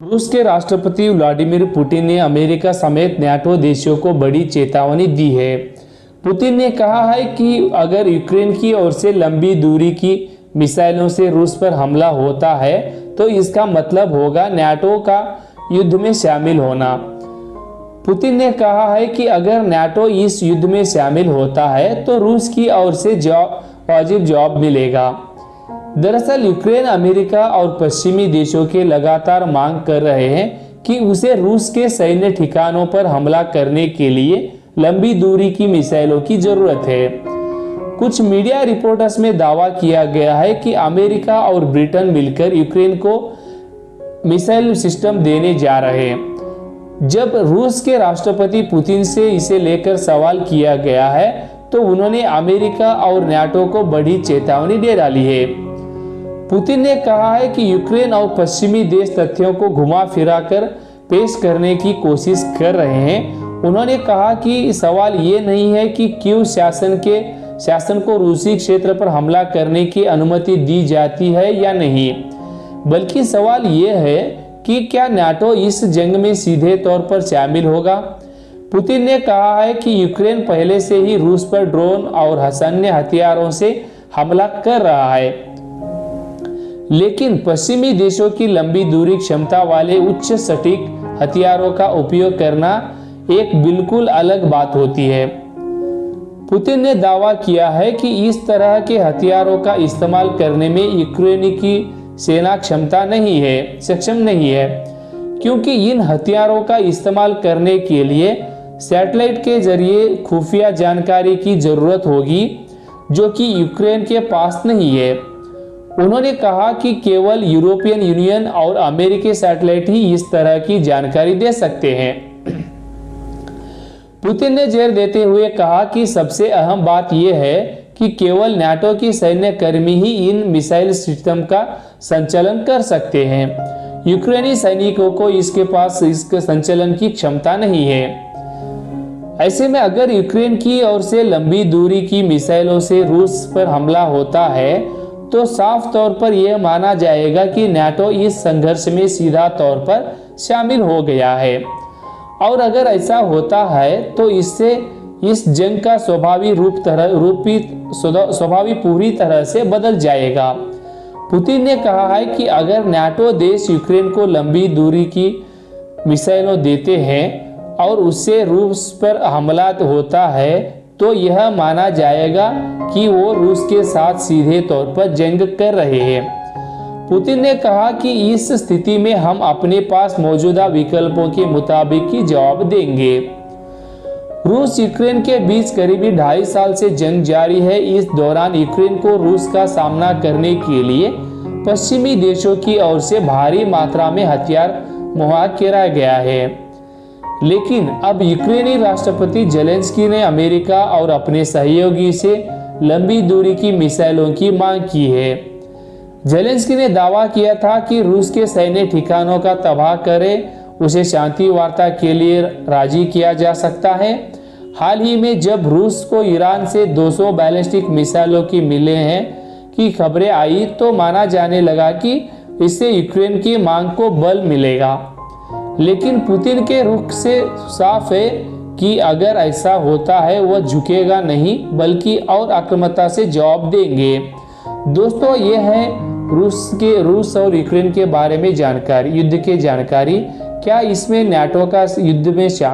रूस के राष्ट्रपति व्लादिमीर पुतिन ने अमेरिका समेत नाटो देशों को बड़ी चेतावनी दी है। पुतिन ने कहा है कि अगर यूक्रेन की ओर से लंबी दूरी की मिसाइलों से रूस पर हमला होता है तो इसका मतलब होगा नाटो का युद्ध में शामिल होना। पुतिन ने कहा है कि अगर नाटो इस युद्ध में शामिल होता है तो रूस की ओर से वाजिब जवाब मिलेगा। दरअसल यूक्रेन अमेरिका और पश्चिमी देशों के लगातार मांग कर रहे हैं कि उसे रूस के सैन्य ठिकानों पर हमला करने के लिए लंबी दूरी की मिसाइलों की जरूरत है। कुछ मीडिया रिपोर्ट्स में दावा किया गया है कि अमेरिका और ब्रिटेन मिलकर यूक्रेन को मिसाइल सिस्टम देने जा रहे हैं। जब रूस के राष्ट्रपति पुतिन से इसे लेकर सवाल किया गया है तो उन्होंने अमेरिका और नाटो को बड़ी चेतावनी दे डाली है। पुतिन ने कहा है कि यूक्रेन और पश्चिमी देश तथ्यों को घुमा फिरा कर पेश करने की कोशिश कर रहे हैं। उन्होंने कहा कि सवाल ये नहीं है कि क्यों शासन को रूसी क्षेत्र पर हमला करने की अनुमति दी जाती है या नहीं, बल्कि सवाल ये है कि क्या नाटो इस जंग में सीधे तौर पर शामिल होगा। पुतिन ने कहा है कि यूक्रेन पहले से ही रूस पर ड्रोन और सैन्य हथियारों से हमला कर रहा है, लेकिन पश्चिमी देशों की लंबी दूरी क्षमता वाले उच्च सटीक हथियारों का उपयोग करना एक बिल्कुल अलग बात होती है। पुतिन ने दावा किया है कि इस तरह के हथियारों का इस्तेमाल करने में यूक्रेन की सेना सक्षम नहीं है, क्योंकि इन हथियारों का इस्तेमाल करने के लिए सैटेलाइट के जरिए खुफिया जानकारी की जरूरत होगी, जो कि यूक्रेन के पास नहीं है। उन्होंने कहा कि केवल यूरोपियन यूनियन और अमेरिकी सैटेलाइट ही इस तरह की जानकारी दे सकते हैं। पुतिन ने जोर देते हुए कहा कि सबसे अहम बात यह है कि केवल नाटो की सैन्य कर्मी ही इन मिसाइल सिस्टम का संचालन कर सकते हैं। यूक्रेनी सैनिकों को इसके पास इसके संचालन की क्षमता नहीं है। ऐसे में अगर यूक्रेन की ओर से लंबी दूरी की मिसाइलों से रूस पर हमला होता है तो साफ तौर पर यह माना जाएगा कि नाटो इस संघर्ष में सीधा तौर पर शामिल हो गया है, और अगर ऐसा होता है तो इससे इस जंग का स्वभाव पूरी तरह से बदल जाएगा। पुतिन ने कहा है कि अगर नाटो देश यूक्रेन को लंबी दूरी की मिसाइलों देते हैं और उससे रूस पर हमला होता है तो यह माना जाएगा कि वो रूस के साथ सीधे तौर पर जंग कर रहे हैं। पुतिन ने कहा कि इस स्थिति में हम अपने पास मौजूदा विकल्पों के मुताबिक ही जवाब देंगे। रूस यूक्रेन के बीच करीबी 2.5 साल से जंग जारी है। इस दौरान यूक्रेन को रूस का सामना करने के लिए पश्चिमी देशों की ओर से भारी मात्रा में हथियार मुहैया किया गया है, लेकिन अब यूक्रेनी राष्ट्रपति जेलेंस्की ने अमेरिका और अपने सहयोगी से लंबी दूरी की मिसाइलों की मांग की है। जेलेंस्की ने दावा किया था कि रूस के सैन्य ठिकानों का तबाह करे उसे शांति वार्ता के लिए राजी किया जा सकता है। हाल ही में जब रूस को ईरान से 200 बैलिस्टिक मिसाइलों की मिले हैं की खबरें आई तो माना जाने लगा कि इससे यूक्रेन की मांग को बल मिलेगा, लेकिन पुतिन के रुख से साफ है कि अगर ऐसा होता है वह झुकेगा नहीं बल्कि और आक्रामकता से जवाब देंगे। दोस्तों, ये है रूस और यूक्रेन के बारे में जानकारी, युद्ध की जानकारी। क्या इसमें नाटो का युद्ध में शामिल